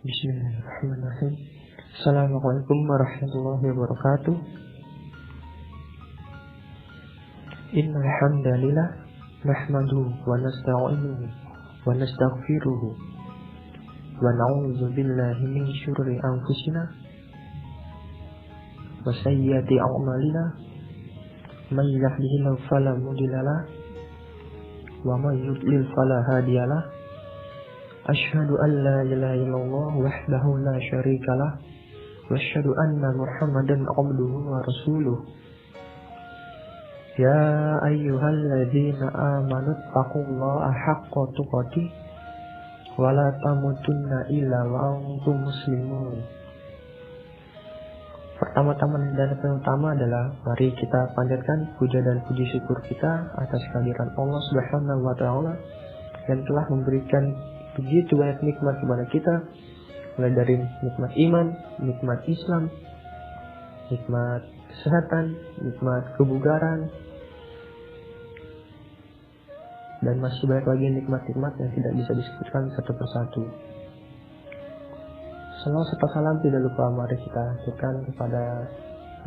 Bismillahirrahmanirrahim. Assalamualaikum warahmatullahi wabarakatuh. Innal hamdalillah nahmaduhu wa nasta'inuhu wa nastaghfiruhu wa na'udzu billahi min syururi anfusina wa sayyiati a'malina. May yahdihillahu fala mudilla lahu wa may yudlil fala hadiyalah. Asyhadu an la ilaha illallah wahdahu la syarikalah wa asyhadu anna Muhammadan abduhu wa rasuluh. Ya ayyuhalladzina amanu taqullaha haqqa tuqatih wa la tamutunna illa wa antum muslimun. Pertama-tama dan terutama adalah mari kita panjatkan puja dan puji syukur kita atas kehadiran Allah Subhanahu wa taala yang telah memberikan begitu banyak nikmat kepada kita, mulai dari nikmat iman, nikmat Islam, nikmat kesehatan, nikmat kebugaran, dan masih banyak lagi nikmat-nikmat yang tidak bisa disebutkan satu persatu. Salawat serta salam tidak lupa mari kita haturkan kepada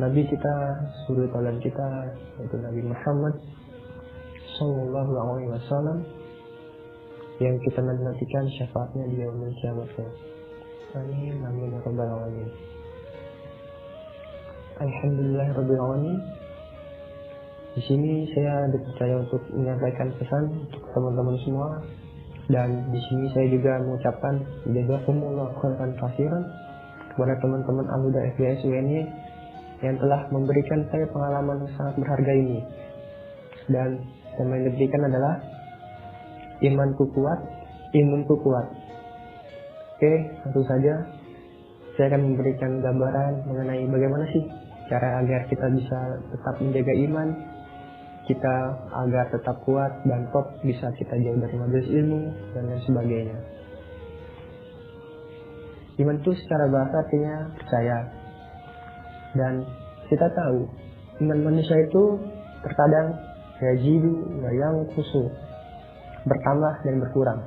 Nabi kita, suri teladan kita, yaitu Nabi Muhammad Sallallahu Alaihi Wasallam, yang kita nantikan syafaatnya di yaumul kiamat. Amin amin ya rabbal alamin. Alhamdulillah rabbil alamin. Di sini saya dipercaya untuk menyampaikan pesan untuk teman-teman semua, dan di sini saya juga mengucapkan jazakumullahu khairan katsiran kepada teman-teman anggota FBS UNY yang telah memberikan saya pengalaman yang sangat berharga ini. Dan tema yang diberikan adalah imanku kuat, imunku kuat. Oke, tentu saja saya akan memberikan gambaran mengenai bagaimana sih cara agar kita bisa tetap menjaga iman kita, agar tetap kuat dan top bisa kita jauh dari majelis ilmu dan lain sebagainya. Iman itu secara bahasa artinya percaya, dan kita tahu iman manusia itu terkadang yazidu wa yanqusu, bertambah dan berkurang.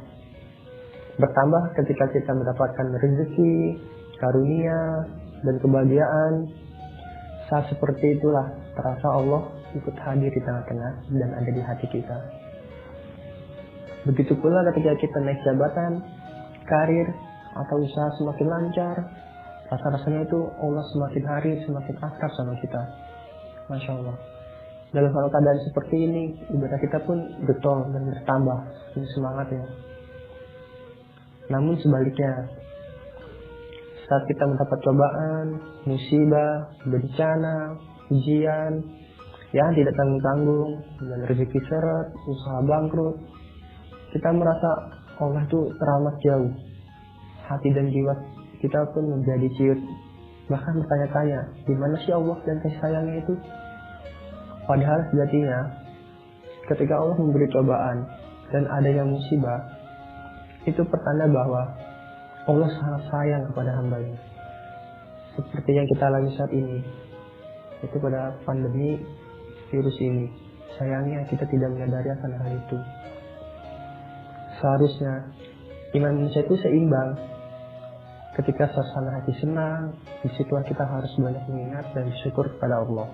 Bertambah ketika kita mendapatkan rezeki, karunia, dan kebahagiaan. Saat seperti itulah terasa Allah ikut hadir di tengah-tengah dan ada di hati kita. Begitu pula ketika kita naik jabatan, karir, atau usaha semakin lancar, rasa-rasanya itu Allah semakin hari semakin akrab sama kita. Masya Allah. Dalam hal keadaan seperti ini, ibadah kita pun getol dan bertambah semangatnya. Namun sebaliknya, saat kita mendapat cobaan, musibah, bencana, ujian yang tidak tanggung-tanggung, dan rezeki seret, usaha bangkrut, kita merasa Allah itu teramat jauh. Hati dan jiwa kita pun menjadi ciut, bahkan bertanya-tanya, di mana sih Allah dan kasih sayangnya itu? Padahal sejatinya, ketika Allah memberi cobaan dan adanya musibah, itu pertanda bahwa Allah sangat sayang kepada hamba-Nya. Seperti yang kita alami saat ini, itu pada pandemi virus ini. Sayangnya kita tidak menyadari akan hal itu. Seharusnya iman manusia itu seimbang. Ketika suasana hati senang, disitulah kita harus banyak mengingat dan bersyukur kepada Allah.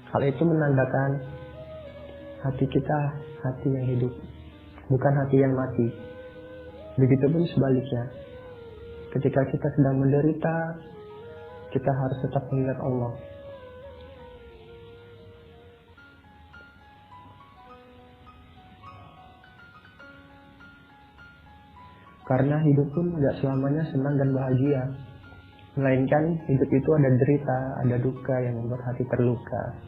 Hal itu menandakan hati kita hati yang hidup, bukan hati yang mati. Begitupun sebaliknya, ketika kita sedang menderita, kita harus tetap mengingat Allah. Karena hidup pun tidak selamanya senang dan bahagia, melainkan hidup itu ada derita, ada duka yang membuat hati terluka.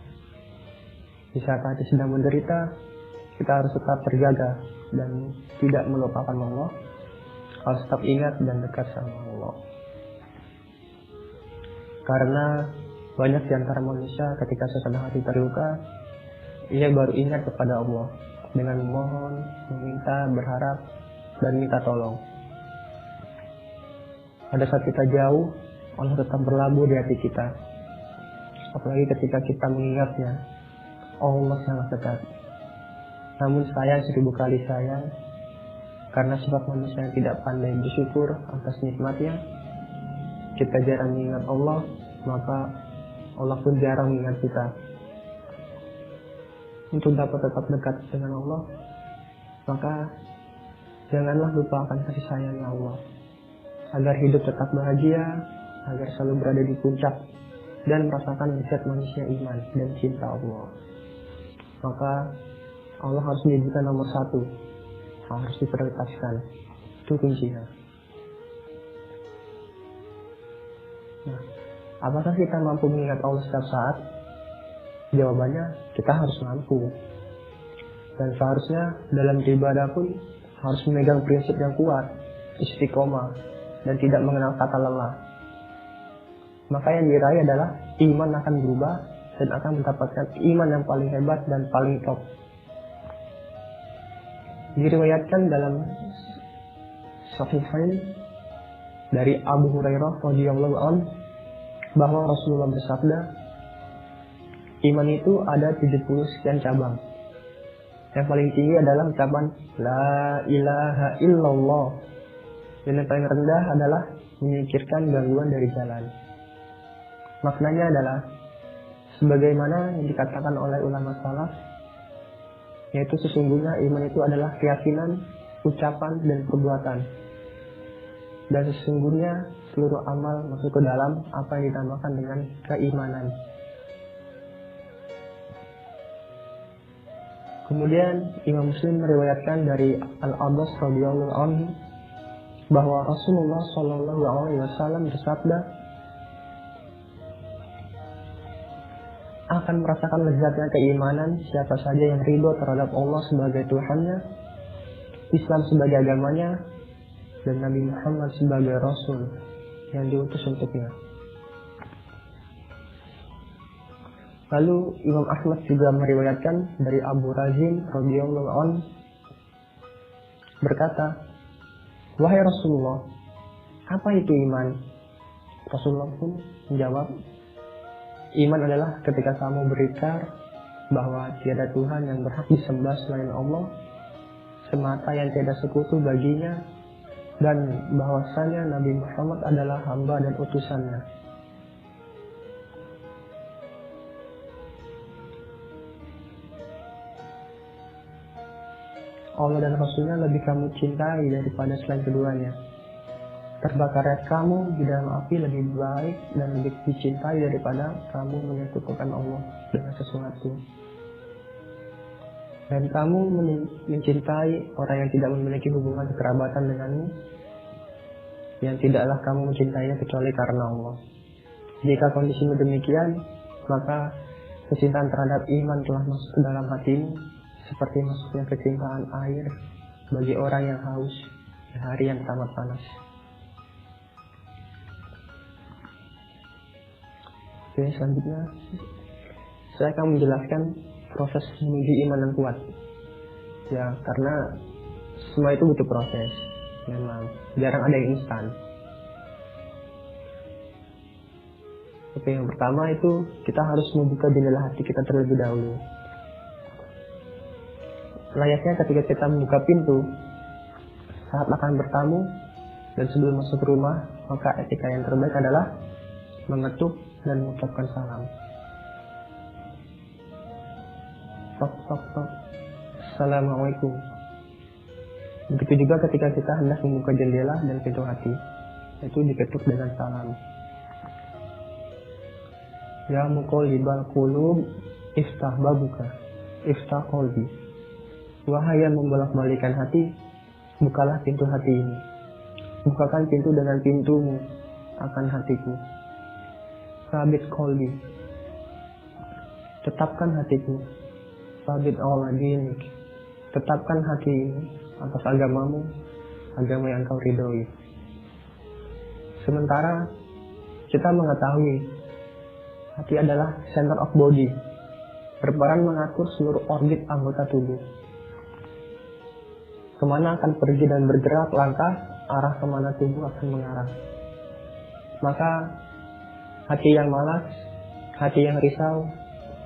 Di saat hati sedang menderita, kita harus tetap terjaga dan tidak melupakan Allah. Harus tetap ingat dan dekat sama Allah. Karena banyak di antara manusia ketika suasana hati terluka, ia baru ingat kepada Allah dengan memohon, meminta, berharap, dan minta tolong. Pada saat kita jauh, Allah tetap berlabuh di hati kita. Apalagi ketika kita mengingatnya, Allah sangat dekat. Namun sayang 1000 kali sayang, Karena sifat manusia yang tidak pandai bersyukur atas nikmatnya, kita jarang mengingat Allah, maka Allah pun jarang mengingat kita. Untuk dapat tetap dekat dengan Allah, maka janganlah lupakan kasih sayangnya Allah, agar hidup tetap bahagia, agar selalu berada di puncak dan merasakan lezat manusia iman dan cinta Allah. Maka Allah harus dijadikan nomor satu, harus diprioritaskan. Itu kuncinya. Nah, apakah kita mampu mengingat Allah setiap saat? Jawabannya, kita harus mampu. Dan seharusnya dalam beribadah pun harus memegang prinsip yang kuat, istiqomah, dan tidak mengenal kata lelah. Maka yang diraih adalah iman akan berubah dan akan mendapatkan iman yang paling hebat dan paling top. Diriwayatkan dalam Sahihain dari Abu Hurairah radhiyallahu anhu bahwa Rasulullah bersabda, iman itu ada 70 sekian cabang. Yang paling tinggi adalah ucapan La ilaha illallah. Dan yang paling rendah adalah menyingkirkan gangguan dari jalan. Maknanya adalah sebagaimana yang dikatakan oleh ulama salaf, yaitu sesungguhnya iman itu adalah keyakinan, ucapan, dan perbuatan. Dan sesungguhnya seluruh amal masuk ke dalam apa yang dinamakan dengan keimanan. Kemudian Imam Muslim meriwayatkan dari Al-Abbas radhiyallahu anhu bahwa Rasulullah shallallahu alaihi wasallam bersabda, akan merasakan lezatnya keimanan siapa saja yang ridho terhadap Allah sebagai Tuhannya, Islam sebagai agamanya, dan Nabi Muhammad sebagai Rasul yang diutus untuknya. Lalu Imam Ahmad juga meriwayatkan dari Abu Razim radhiyallahu anhu berkata, wahai Rasulullah, apa itu iman? Rasulullah pun menjawab, iman adalah ketika kamu berikrar bahwa tiada Tuhan yang berhak disembah selain Allah, semata yang tiada sekutu baginya, dan bahwasanya Nabi Muhammad adalah hamba dan utusannya. Allah dan Rasulnya lebih kamu cintai daripada selain keduanya. Terbakarnya kamu di dalam api lebih baik dan lebih dicintai daripada kamu menyekutukan Allah dengan sesuatu. Dan kamu mencintai orang yang tidak memiliki hubungan kekerabatan denganmu, yang tidaklah kamu mencintainya kecuali karena Allah. Jika kondisimu demikian, maka kecintaan terhadap iman telah masuk ke dalam hatimu, seperti masuknya kecintaan air bagi orang yang haus di hari yang amat panas. Oke, selanjutnya saya akan menjelaskan proses menuju iman yang kuat. Ya, karena semua itu butuh proses. Memang jarang ada yang instan. Oke, yang pertama itu kita harus membuka jendela hati kita terlebih dahulu. Layaknya ketika kita membuka pintu saat akan bertamu dan sebelum masuk rumah, maka etika yang terbaik adalah mengetuk dan mengucapkan salam. Tok tok tok, assalamualaikum. Begitu juga ketika kita hendak membuka jendela dan pintu hati, itu diketuk dengan salam. Ya muqallibal qulub, iftah babuka, iftah qalbi. Wahai yang membolak-balikan hati, bukalah pintu hati ini. Bukakan pintu dengan pintumu akan hatiku. Sabit qalbi, tetapkan hatiku. Sabit ala dinik, tetapkan hati ini atas agamamu, agama yang kau ridhoi. Sementara kita mengetahui hati adalah center of body, berperan mengatur seluruh orbit anggota tubuh. Kemana akan pergi dan bergerak langkah, arah kemana tubuh akan mengarah. Maka hati yang malas, hati yang risau,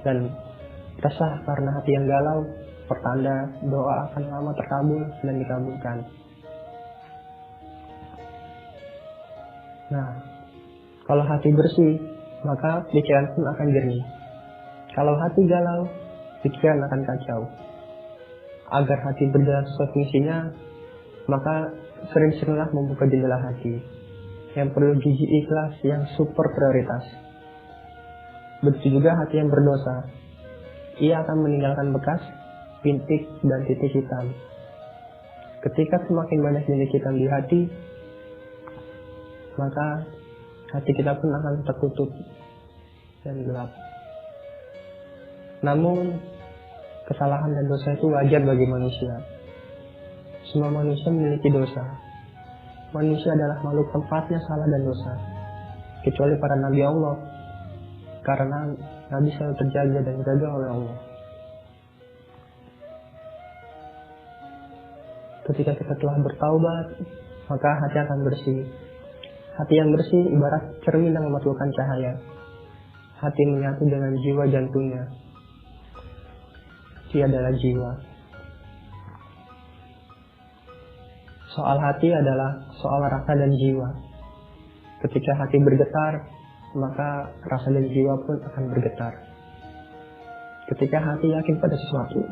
dan resah karena hati yang galau, pertanda doa akan lama terkabul dan dikabulkan. Nah, kalau hati bersih, maka pikiran pun akan jernih. Kalau hati galau, pikiran akan kacau. Agar hati berjalan sesuai fungsinya, maka sering-seringlah membuka jendela hati yang perlu gigi ikhlas yang super prioritas. Begitu juga hati yang berdosa, ia akan meninggalkan bekas, bintik, dan titik hitam. Ketika semakin banyak bintik hitam di hati, maka hati kita pun akan tertutup dan gelap. Namun, kesalahan dan dosa itu wajar bagi manusia. Semua manusia memiliki dosa. Manusia adalah makhluk tempatnya salah dan dosa, kecuali para nabi Allah, karena nabi selalu terjaga dan dijaga oleh Allah. Ketika kita telah bertaubat, maka hati akan bersih. Hati yang bersih ibarat cermin yang memantulkan cahaya. Hati menyatu dengan jiwa jantungnya. Dia adalah jiwa. Soal hati adalah soal rasa dan jiwa. Ketika hati bergetar, maka rasa dan jiwa pun akan bergetar. Ketika hati yakin pada sesuatu,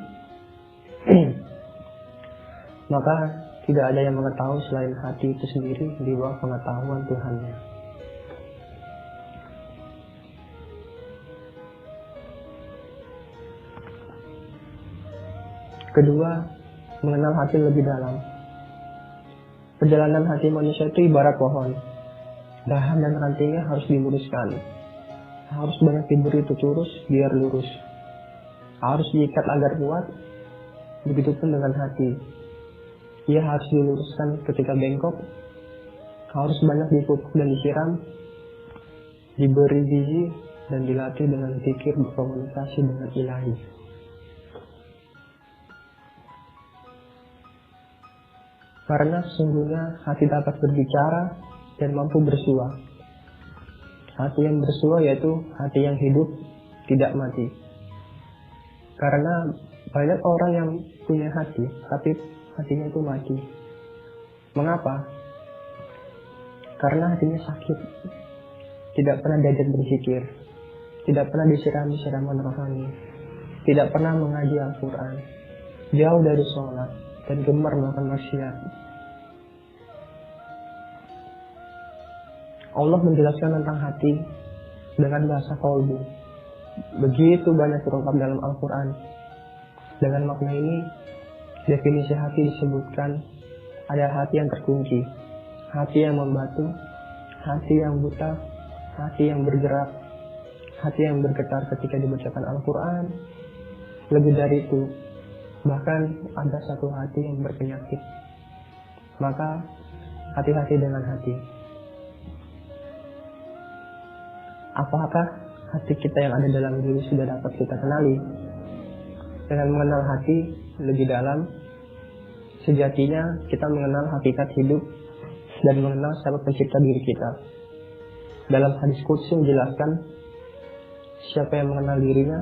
maka tidak ada yang mengetahui selain hati itu sendiri di bawah pengetahuan Tuhannya. Kedua, mengenal hati lebih dalam. Perjalanan hati manusia itu ibarat pohon. Dahan dan rantingnya harus diluruskan. Harus banyak diberi lurus biar lurus. Harus diikat agar kuat. Begitupun dengan hati. Ia harus diluruskan ketika bengkok. Harus banyak dipupuk dan disiram. Diberi gizi dan dilatih dengan zikir berkomunikasi dengan Ilahi. Karena sesungguhnya hati dapat berbicara dan mampu bersua. Hati yang bersua yaitu hati yang hidup, tidak mati. Karena banyak orang yang punya hati, tapi hatinya itu mati. Mengapa? Karena hatinya sakit. Tidak pernah diajak berzikir. Tidak pernah disirami siraman rohani. Tidak pernah mengaji Al-Quran. Jauh dari sholat dan gemar melakukan maksiat. Allah menjelaskan tentang hati dengan bahasa qalbu. Begitu banyak terungkap dalam Al-Quran. Dengan makna ini, definisi hati disebutkan ada hati yang terkunci, hati yang membatu, hati yang buta, hati yang bergerak, hati yang bergetar ketika dibacakan Al-Quran. Lebih dari itu, bahkan ada satu hati yang berpenyakit. Maka, hati-hati dengan hati. Apakah hati kita yang ada dalam diri sudah dapat kita kenali? Dengan mengenal hati lebih dalam, sejatinya kita mengenal hakikat hidup dan mengenal siapa pencipta diri kita. Dalam hadis qudsi menjelaskan, siapa yang mengenal dirinya,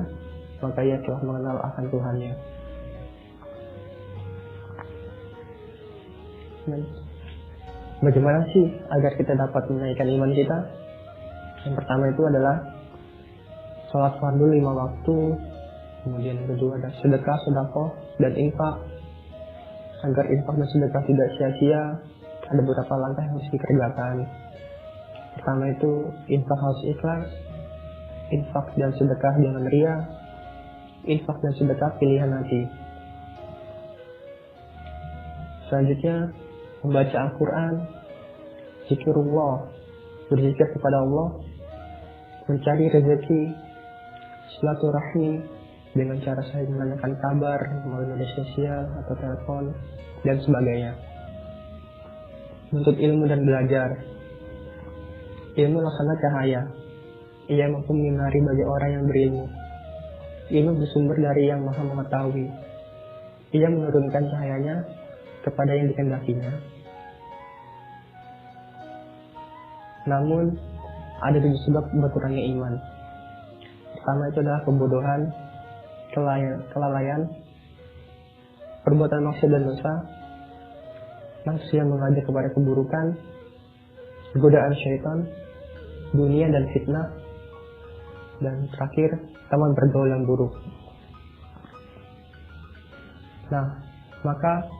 maka ia telah mengenal akan Tuhannya. Bagaimana sih agar kita dapat menaikkan iman kita? Yang pertama itu adalah sholat fardu 5 waktu, kemudian yang kedua ada sedekah, sedekah, dan infak. Agar infak dan sedekah tidak sia-sia, ada beberapa langkah yang harus dikerjakan. Pertama itu infak harus ikhlas, infak dan sedekah jangan ria, infak dan sedekah pilihan hati. Selanjutnya membaca Al-Quran, zikirullah, berzikir kepada Allah, mencari rezeki, silaturahmi dengan cara saya menanyakan kabar melalui media sosial atau telepon dan sebagainya. Menuntut ilmu dan belajar. Ilmu laksana cahaya. Ia mampu menyinari bagi orang yang berilmu. Ilmu bersumber dari yang maha mengetahui. Ia menurunkan cahayanya kepada yang dikehendakinya. Namun, ada 7 sebab berkurangnya iman. Pertama itu adalah kebodohan, kelalaian, perbuatan maksiat dan dosa, nafsu yang mengajak kepada keburukan, godaan syaitan, dunia dan fitnah, dan terakhir teman bergaul yang buruk. Nah, maka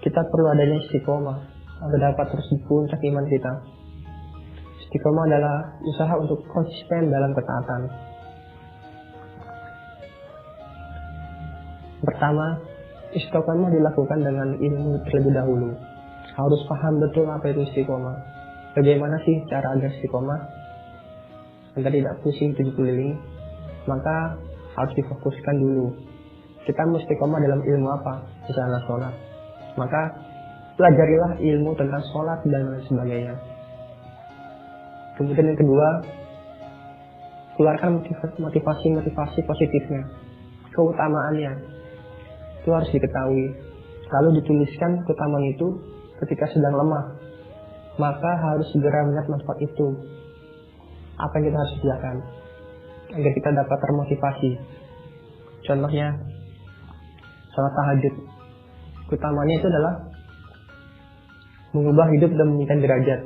kita perlu adanya istiqomah agar dapat terus di puncak iman kita. Istiqomah adalah usaha untuk konsisten dalam ketaatan. Pertama, istiqomah dilakukan dengan ilmu terlebih dahulu. Harus paham betul apa itu istiqomah. Bagaimana sih cara agar istiqomah agar tidak pusing tujuh keliling? Maka harus difokuskan dulu. Kita mesti istiqomah dalam ilmu apa? Misalnya sholat. Maka pelajarilah ilmu tentang sholat dan lain sebagainya. Kemudian yang kedua, keluarkan motivasi positifnya, keutamaannya. Itu harus diketahui. Lalu dituliskan keutamaan itu ketika sedang lemah. Maka harus segera melihat manfaat itu. Apa yang kita harus kerjakan agar kita dapat termotivasi. Contohnya, salat tahajud. Keutamaannya itu adalah mengubah hidup dan meningkatkan derajat.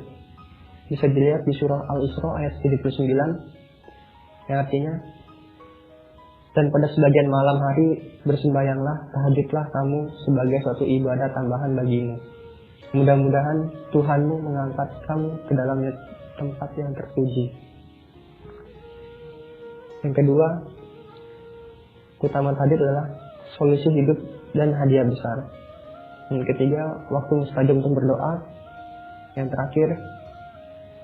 Bisa dilihat di surah Al-Isra ayat 79 yang artinya, dan pada sebagian malam hari bersembahyanglah, tahajudlah kamu sebagai suatu ibadah tambahan bagimu. Mudah-mudahan Tuhanmu mengangkat kamu ke dalam tempat yang terpuji. Yang kedua, keutamaan tahajud adalah solusi hidup dan hadiah besar. Yang ketiga, waktu mustajab untuk berdoa. Yang terakhir,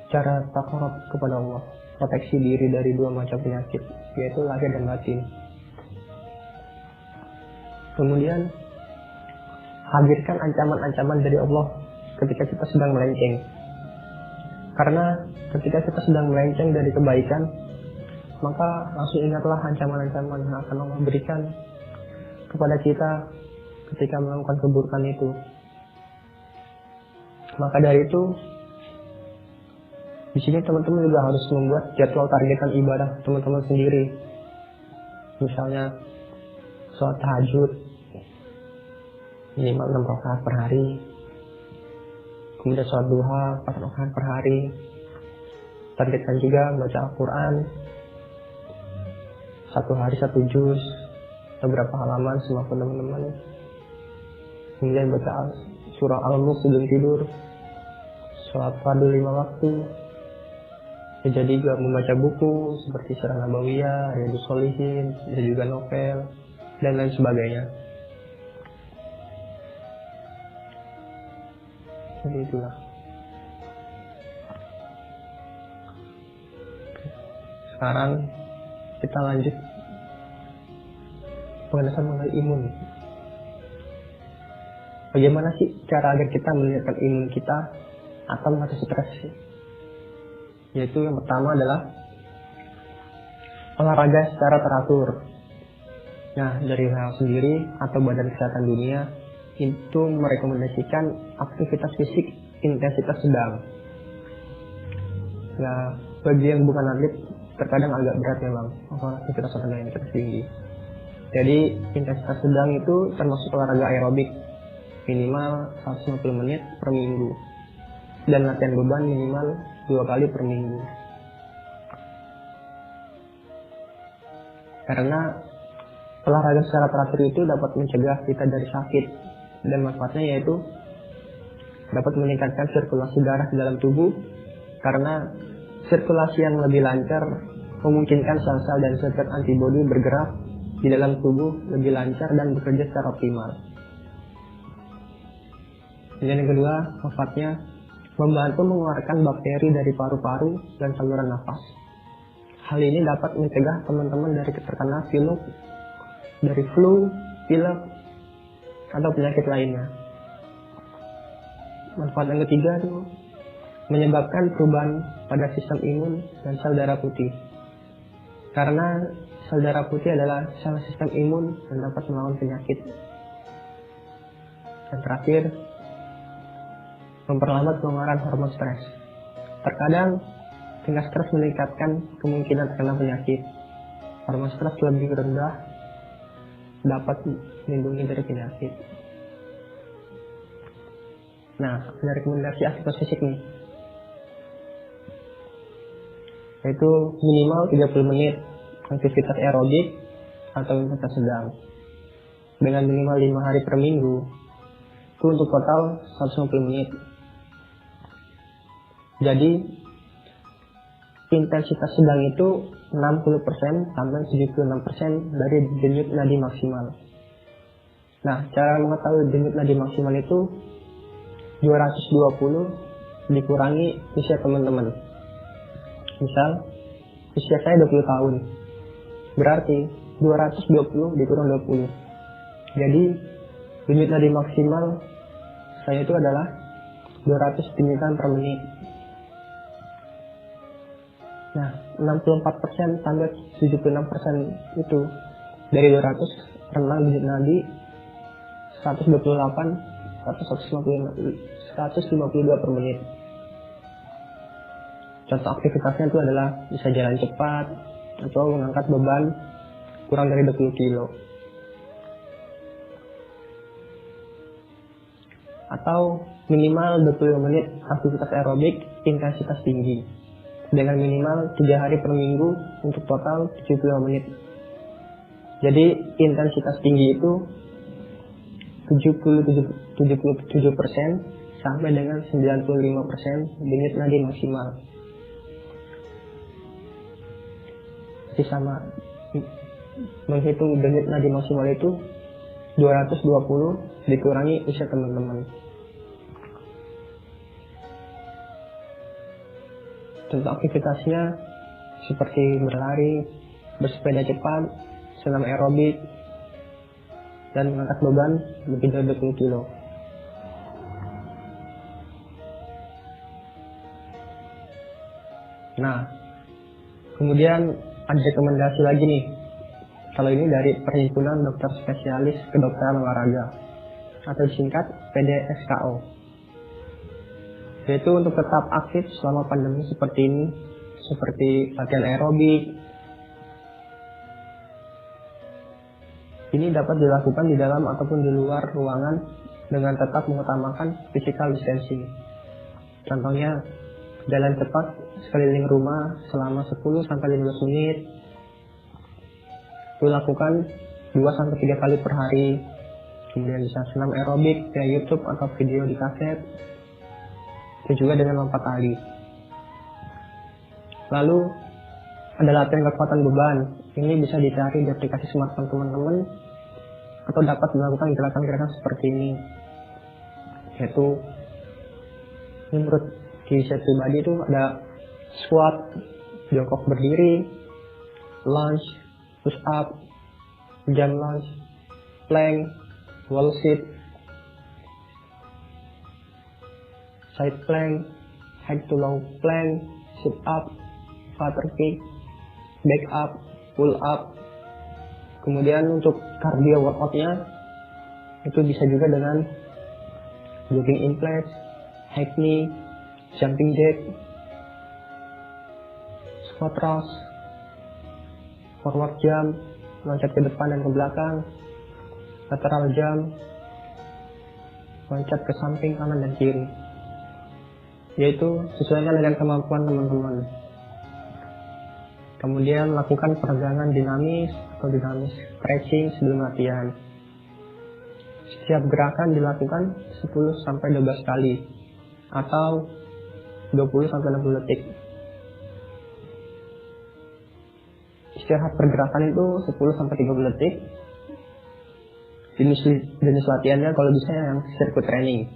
cara takarub kepada Allah, proteksi diri dari dua macam penyakit, yaitu lahir dan batin. Kemudian, hadirkan ancaman-ancaman dari Allah ketika kita sedang melenceng. Karena ketika kita sedang melenceng dari kebaikan, maka langsung ingatlah ancaman-ancaman yang akan Allah berikan kepada kita ketika melakukan keburukan itu. Maka dari itu, di sini teman-teman juga harus membuat jadwal targetan ibadah teman-teman sendiri. Misalnya, sholat tahajud minimal 6 rakaat per hari. Kemudian sholat duha 4 rakaat per hari. Targetkan juga baca Al-Quran 1 hari 1 juz, beberapa halaman semampu teman-teman. Kemudian baca surah Al-Mulk sebelum tidur. Sholat fardu 5 waktu. Jadi juga membaca buku seperti Sirah Nabawiyah, Riyadhus Shalihin, dan juga novel, dan lain sebagainya. Jadi itulah. Sekarang kita lanjut pengenalan mengenai imun. Bagaimana sih cara agar kita meningkatkan imun kita atau mengatasi stres? Yaitu yang pertama adalah olahraga secara teratur. Nah, dari WHO sendiri atau Badan Kesehatan Dunia itu merekomendasikan aktivitas fisik intensitas sedang. Nah, bagi yang bukan atlet terkadang agak berat memang aktivitas olahraga yang tinggi. Jadi intensitas sedang itu termasuk olahraga aerobik minimal 150 menit per minggu dan latihan beban minimal 2 kali per minggu. Karena olahraga secara teratur itu dapat mencegah kita dari sakit, dan manfaatnya yaitu dapat meningkatkan sirkulasi darah di dalam tubuh, karena sirkulasi yang lebih lancar memungkinkan sel-sel dan sel antibodi bergerak di dalam tubuh lebih lancar dan bekerja secara optimal. Dan yang kedua, manfaatnya membantu mengeluarkan bakteri dari paru-paru dan saluran nafas. Hal ini dapat mencegah teman-teman dari terkena dari flu, pilek, atau penyakit lainnya. Manfaat yang ketiga itu menyebabkan perubahan pada sistem imun dan sel darah putih. Karena sel darah putih adalah sel sistem imun yang dapat melawan penyakit. Dan terakhir, memperlambat pengeluaran hormon stres. Terkadang tingkat stres meningkatkan kemungkinan terkena penyakit. Hormon stres lebih rendah dapat melindungi dari penyakit. Nah, ada rekomendasi aktivitas fisik nih, yaitu minimal 30 menit aktivitas aerobik atau intensitas sedang dengan minimal 5 hari per minggu. Itu untuk total 150 menit. Jadi intensitas sedang itu 60% sampai 76% dari denyut nadi maksimal. Nah, cara mengetahui denyut nadi maksimal itu 220 dikurangi usia teman-teman. Misal usia saya 20 tahun, berarti 220 dikurang 20. Jadi denyut nadi maksimal saya itu adalah 200 denyutan per menit. Nah, 64% sampai 76% itu dari 200 renang denyut nadi 128 atau 152 per menit. Contoh aktivitasnya itu adalah bisa jalan cepat atau mengangkat beban kurang dari 20 kilo. Atau minimal 25 menit aktivitas aerobik intensitas tinggi dengan minimal 3 hari per minggu untuk total 75 menit. Jadi intensitas tinggi itu 77% sampai dengan 95% denyut nadi maksimal. Jadi sama menghitung denyut nadi maksimal itu 220 dikurangi usia teman-teman. Contoh aktivitasnya seperti berlari, bersepeda cepat, senam aerobik, dan mengangkat beban lebih dari 20 kilo. Nah, kemudian ada rekomendasi lagi nih. Kalau ini dari Perhimpunan Dokter Spesialis Kedokteran Olahraga atau disingkat PDSKO. Yaitu untuk tetap aktif selama pandemi seperti ini, seperti latihan aerobik. Ini dapat dilakukan di dalam ataupun di luar ruangan dengan tetap mengutamakan physical distancing. Contohnya, jalan cepat sekeliling rumah selama 10-15 menit. Dilakukan 2-3 kali per hari. Kemudian bisa senam aerobik via YouTube atau video di kaset. Itu juga dengan lompat tali. Lalu ada latihan kekuatan beban. Ini bisa dicari di aplikasi smartphone teman-teman atau dapat melakukan gerakan-gerakan seperti ini. Yaitu menurut diri saya pribadi itu ada squat, jongkok berdiri, lunge, push up, jump lunge, plank, wall sit, side plank, head to low plank, sit up, flutter kick, back up, pull up. Kemudian untuk cardio workoutnya itu bisa juga dengan jogging in place, high knee, jumping jack, squat thrust, forward jump, loncat ke depan dan ke belakang, lateral jump, loncat ke samping kanan dan kiri. Yaitu sesuaikan dengan kemampuan teman-teman. Kemudian lakukan peregangan dinamis atau dinamis stretching sebelum latihan. Setiap gerakan dilakukan 10-12 kali atau 20-60 detik. Istirahat pergerakan itu 10-30 detik. Jenis latihannya kalau bisa yang circuit training,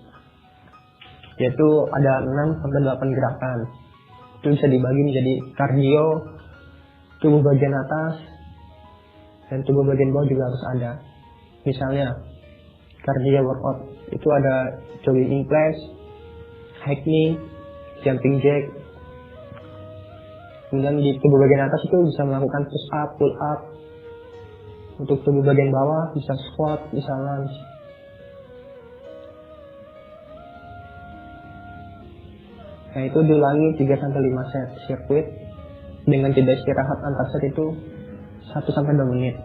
yaitu ada 6-8 gerakan. Itu bisa dibagi menjadi cardio, tubuh bagian atas, dan tubuh bagian bawah juga harus ada. Misalnya cardio workout itu ada jogging in place, high knee, jumping jack. Kemudian di tubuh bagian atas itu bisa melakukan push up, pull up. Untuk tubuh bagian bawah bisa squat, bisa lunge. Nah, itu diulangi 3-5 set sirkuit dengan jeda istirahat antar set itu 1-2 menit.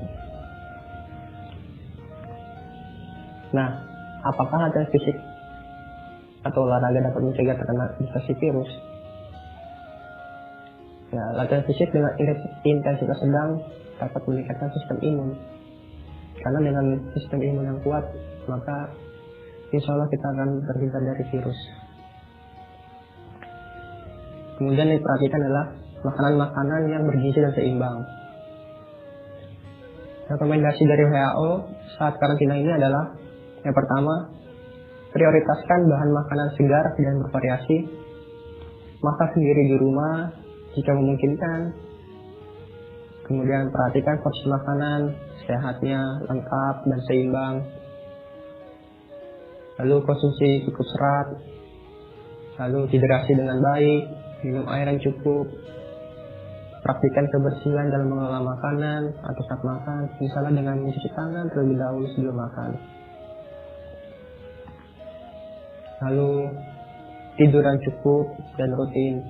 Nah, apakah latihan fisik atau olahraga dapat mencegah terkena infeksi virus. Ya, latihan fisik dengan intensitas sedang dapat meningkatkan sistem imun. Karena dengan sistem imun yang kuat, maka insya Allah kita akan terhindar dari virus. Kemudian yang diperhatikan adalah makanan-makanan yang bergizi dan seimbang. Rekomendasi dari WHO saat karantina ini adalah yang pertama, prioritaskan bahan makanan segar dan bervariasi. Masak sendiri di rumah jika memungkinkan. Kemudian perhatikan porsi makanan, sehatnya, lengkap dan seimbang. Lalu konsumsi cukup serat. Lalu hidrasi dengan baik, minum air yang cukup. Praktikan kebersihan dalam mengelola makanan atau saat makan, misalnya dengan mencuci tangan terlebih dahulu sebelum makan. Lalu tidur yang cukup dan rutin.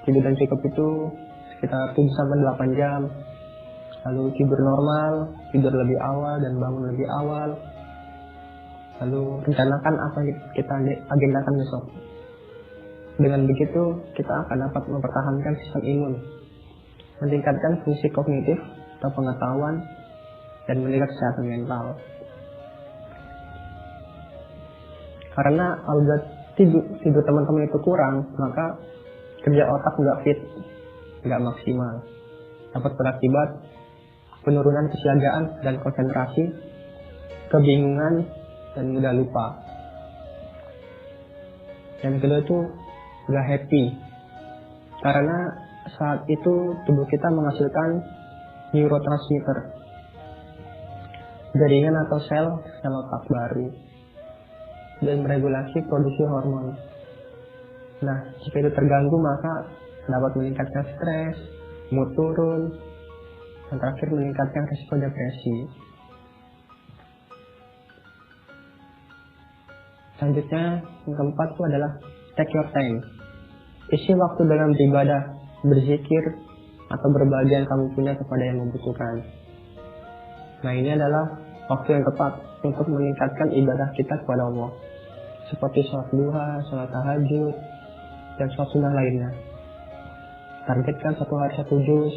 Tidur yang cukup itu sekitar 7-8 jam. Lalu tidur normal, tidur lebih awal dan bangun lebih awal. Lalu rencanakan apa yang kita agendakan besok. Dengan begitu kita akan dapat mempertahankan sistem imun, meningkatkan fungsi kognitif atau pengetahuan, dan menjaga kesehatan mental. Karena apabila tidur teman-teman itu kurang, maka kerja otak nggak fit, nggak maksimal, dapat berakibat penurunan kesiagaan dan konsentrasi, kebingungan, dan mudah lupa. Yang kedua itu nggak happy, karena saat itu tubuh kita menghasilkan neurotransmitter, jaringan atau sel otak baru, dan meregulasi produksi hormon. Nah, jika itu terganggu maka dapat meningkatkan stres, mood turun, dan terakhir meningkatkan risiko depresi. Selanjutnya, yang keempat itu adalah take your time. Isi waktu dengan beribadah, berzikir, atau berbagi yang kamu punya kepada yang membutuhkan. Nah, ini adalah waktu yang tepat untuk meningkatkan ibadah kita kepada Allah, seperti sholat duha, sholat tahajud, dan sholat sunnah lainnya. Targetkan satu hari 1 juz,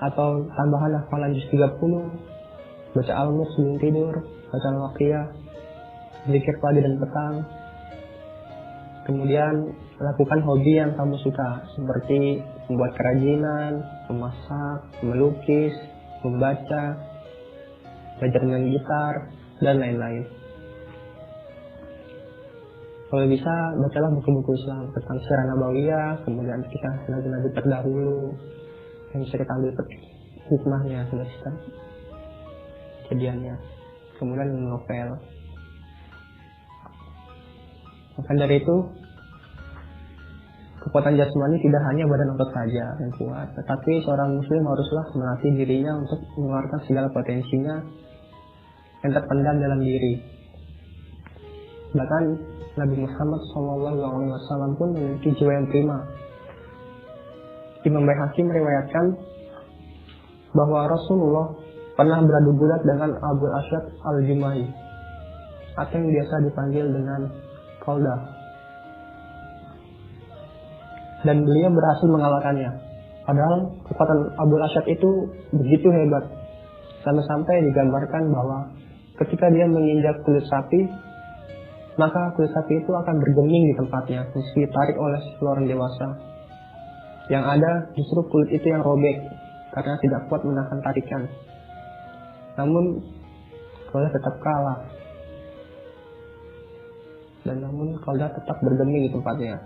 atau tambahan hafalan juz 30, baca al-mulk sebelum tidur, baca al-waqiyah, zikir pagi dan petang. Kemudian lakukan hobi yang kamu suka, seperti membuat kerajinan, memasak, melukis, membaca, belajar main gitar, dan lain-lain. Kalau bisa, bacalah buku-buku Islam tentang sirah nabawiyah, kemudian kisah nabi-nabi terdahulu, yang bisa kita ambil hikmahnya, selesai kejadiannya. Kemudian novel. Maka dari itu, kekuatan jasmani tidak hanya badan otot saja yang kuat, tetapi seorang muslim haruslah melatih dirinya untuk mengeluarkan segala potensinya yang terpendam dalam diri. Bahkan Nabi Muhammad SAW pun memiliki jiwa yang prima. Imam Baihaqi meriwayatkan bahwa Rasulullah pernah beradu gulat dengan Abu Asyad al-Jumahi, atau yang biasa dipanggil dengan Qaldah, dan beliau berhasil mengalahkannya. Padahal kekuatan Abu Asyad itu begitu hebat, sampai-sampai digambarkan bahwa ketika dia menginjak kulit sapi, maka kulit sapi itu akan bergeming di tempatnya meski ditarik oleh seorang dewasa. Yang ada justru kulit itu yang robek karena tidak kuat menahan tarikan. Namun Qaldah tetap kalah, dan namun Qaldah tetap bergeming di tempatnya.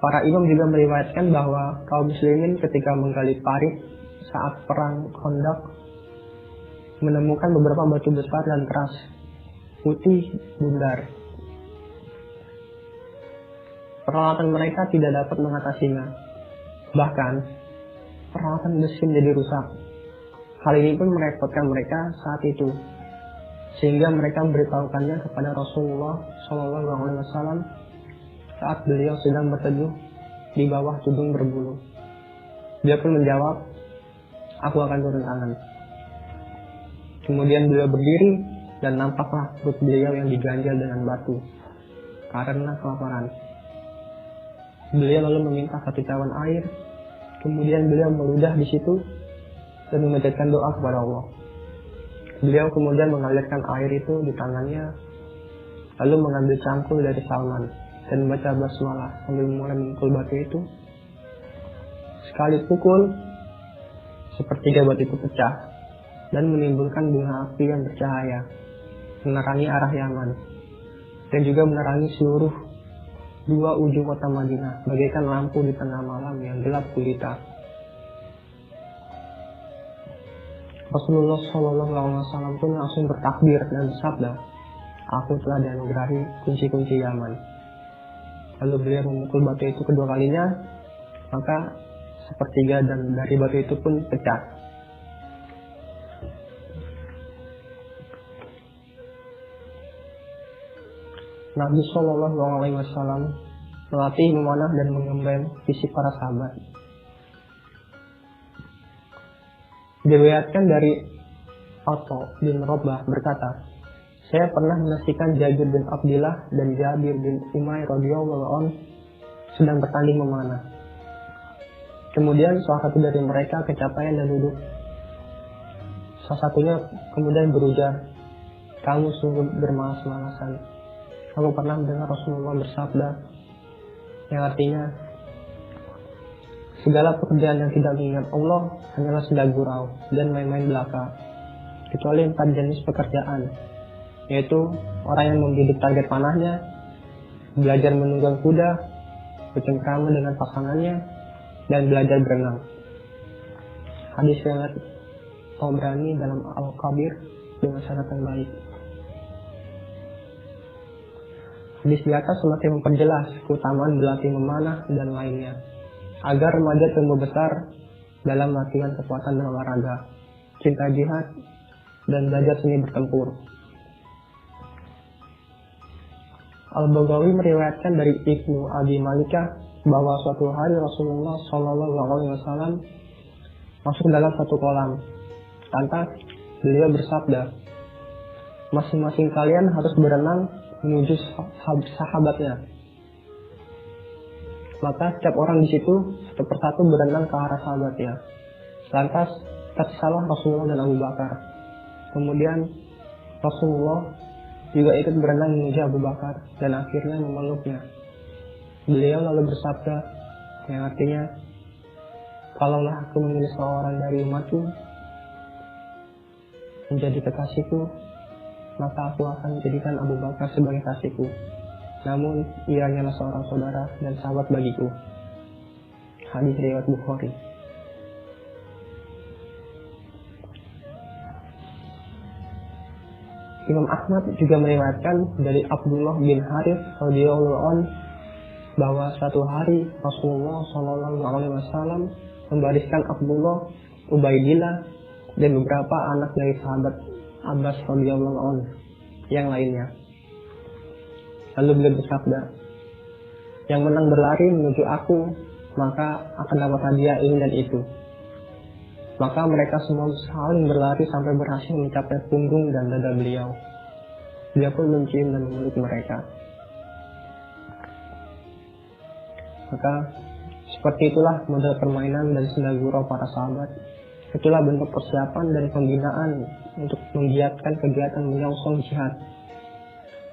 Para imam juga meriwayatkan bahwa kaum muslimin ketika menggali parit saat perang Khandaq menemukan beberapa batu besar dan keras, putih bundar. Peralatan mereka tidak dapat mengatasinya. Bahkan peralatan besi menjadi rusak. Hal ini pun merepotkan mereka saat itu, sehingga mereka memberitahukannya kepada Rasulullah SAW saat beliau sedang berteduh di bawah tudung berbulu. Dia pun menjawab, aku akan turun tangan. Kemudian beliau berdiri dan nampaklah perut beliau yang diganjal dengan batu karena kelaparan. Beliau lalu meminta 1 cawan air. Kemudian beliau meludah di situ dan memanjatkan doa kepada Allah. Beliau kemudian mengalirkan air itu di tangannya, lalu mengambil cangkul dari Salman dan membaca basmalah sambil mulai memukul batu itu. Sekali pukul, sepertiga batu itu pecah dan menimbulkan bunga api yang bercahaya, menerangi arah Yaman dan juga menerangi seluruh 2 ujung kota Madinah bagaikan lampu di tengah malam yang gelap gulita. Rasulullah SAW pun langsung bertakbir dan bersabda, "Aku telah dianugerahi kunci-kunci Yaman." Lalu beliau memukul batu itu kedua kalinya, maka sepertiga dan dari batu itu pun pecah. Nabi SAW melatih, memanah dan mengemban fisik para sahabat. Diriwayatkan dari Atha bin Rabah berkata, "Saya pernah menyaksikan Jabir bin Abdillah dan Jabir bin Umair radhiyallahu anhu sedang bertanding memanah. Kemudian salah satu dari mereka kecapean dan duduk. Salah satunya kemudian berujar, 'Kamu sungguh bermalas-malasan. Aku pernah mendengar Rasulullah bersabda,' yang artinya, segala pekerjaan yang tidak mengingat Allah hanyalah senda gurau dan main-main belaka, kecuali 4 jenis pekerjaan, yaitu orang yang membidik target panahnya, belajar menunggang kuda, bercengkrama dengan pasangannya, dan belajar berenang." Hadis riwayat Tabrani dalam Al-Kabir dengan sanad yang baik. Hadis di atas semakin memperjelas keutamaan berlatih memanah dan lainnya, agar remaja tumbuh besar dalam latihan kekuatan dan olahraga, cinta jihad, dan belajar seni bertempur. Al-Baghawi meriwayatkan dari Ibnu Abi Malikah bahwa suatu hari Rasulullah SAW masuk dalam satu kolam. Lantas beliau bersabda, "Masing-masing kalian harus berenang menuju sahabatnya." Maka setiap orang di situ satu persatu berenang ke arah sahabatnya. Lantas tersisalah Rasulullah dan Abu Bakar. Kemudian Rasulullah juga ikut berenang menuju Abu Bakar dan akhirnya memeluknya. Beliau lalu bersabda, yang artinya, "Kalaulah aku memilih seorang dari umatku menjadi kekasihku, maka aku akan menjadikan Abu Bakar sebagai kasihku. Namun ia hanyalah seorang saudara dan sahabat bagiku." Hadis riwayat Bukhari. Imam Ahmad juga meriwayatkan dari Abdullah bin Harith radhiyallahu anhu bahwa suatu hari Rasulullah SAW membariskan Abdullah, Ubaidillah, dan beberapa anak dari sahabat Abbas radhiyallahu anhu yang lainnya. Lalu beliau bersabda, "Yang menang berlari menuju aku, maka akan dapat hadiah ini dan itu." Maka mereka semua saling berlari sampai berhasil mencapai punggung dan dada beliau. Dia pun mencium dan memeluk mereka. Maka seperti itulah model permainan dan senda gurau para sahabat. Itulah bentuk persiapan dan pembinaan untuk menggiatkan kegiatan menyongsong jihad.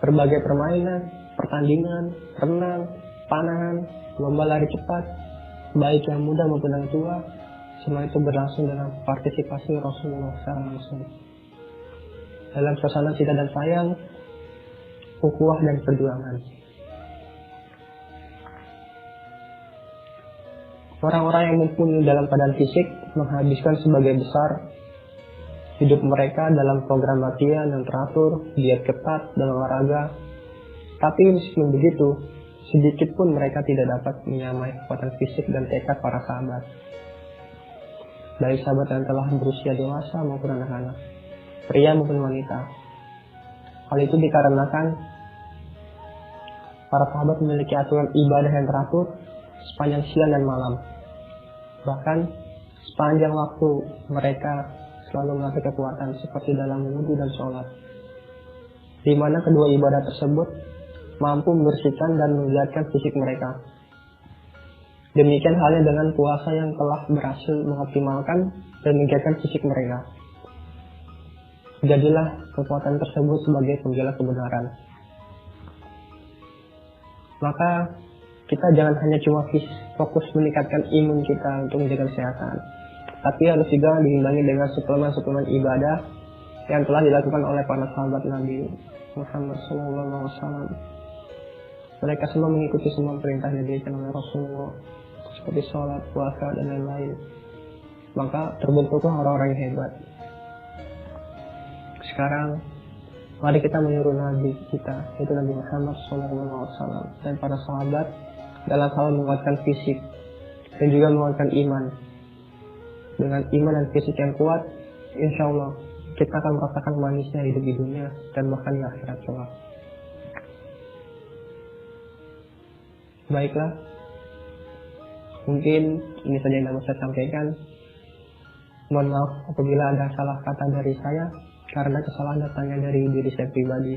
Berbagai permainan, pertandingan, renang, panahan, lomba lari cepat, baik yang muda maupun yang tua, semua itu berlangsung dengan partisipasi Rasulullah secara langsung. Dalam suasana cinta dan sayang, ukhuwah dan perjuangan. Orang-orang yang mumpuni dalam keadaan fisik menghabiskan sebagai besar hidup mereka dalam program latihan yang teratur, diet ketat, dan olahraga. Tapi meskipun begitu, sedikit pun mereka tidak dapat menyamai kekuatan fisik dan tekad para sahabat. Baik sahabat yang telah berusia dewasa maupun anak-anak, pria maupun wanita. Hal itu dikarenakan para sahabat memiliki aturan ibadah yang teratur sepanjang siang dan malam. Bahkan sepanjang waktu mereka selalu melatih kekuatan seperti dalam wudhu dan sholat, di mana kedua ibadah tersebut mampu membersihkan dan menyehatkan fisik mereka. Demikian halnya dengan puasa yang telah berhasil mengoptimalkan dan mengigatkan fisik mereka. Jadilah kekuatan tersebut sebagai pembela kebenaran. Maka kita jangan hanya cuma fokus meningkatkan imun kita untuk menjaga kesehatan, tapi harus juga diimbangi dengan suplemen-suplemen ibadah yang telah dilakukan oleh para sahabat Nabi Muhammad SAW. Mereka semua mengikuti semua perintah yang diberikan oleh Rasulullah, seperti sholat, puasa, dan lain-lain. Maka terbentuklah orang-orang yang hebat. Sekarang, mari kita meniru Nabi kita, yaitu Nabi Muhammad SAW dan para sahabat dalam hal menguatkan fisik dan juga menguatkan iman. Dengan iman dan fisik yang kuat, insya Allah kita akan merasakan manisnya hidup di dunia dan bahkan di akhirat kelak. Baiklah, mungkin ini saja yang dapat saya sampaikan. Mohon maaf apabila ada salah kata dari saya, karena kesalahan datangnya dari diri saya pribadi,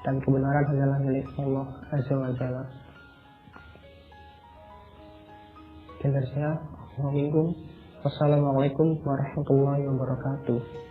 dan kebenaran hanyalah milik Allah Azza wa Jalla. Dan dari saya, Wassalamualaikum warahmatullahi wabarakatuh.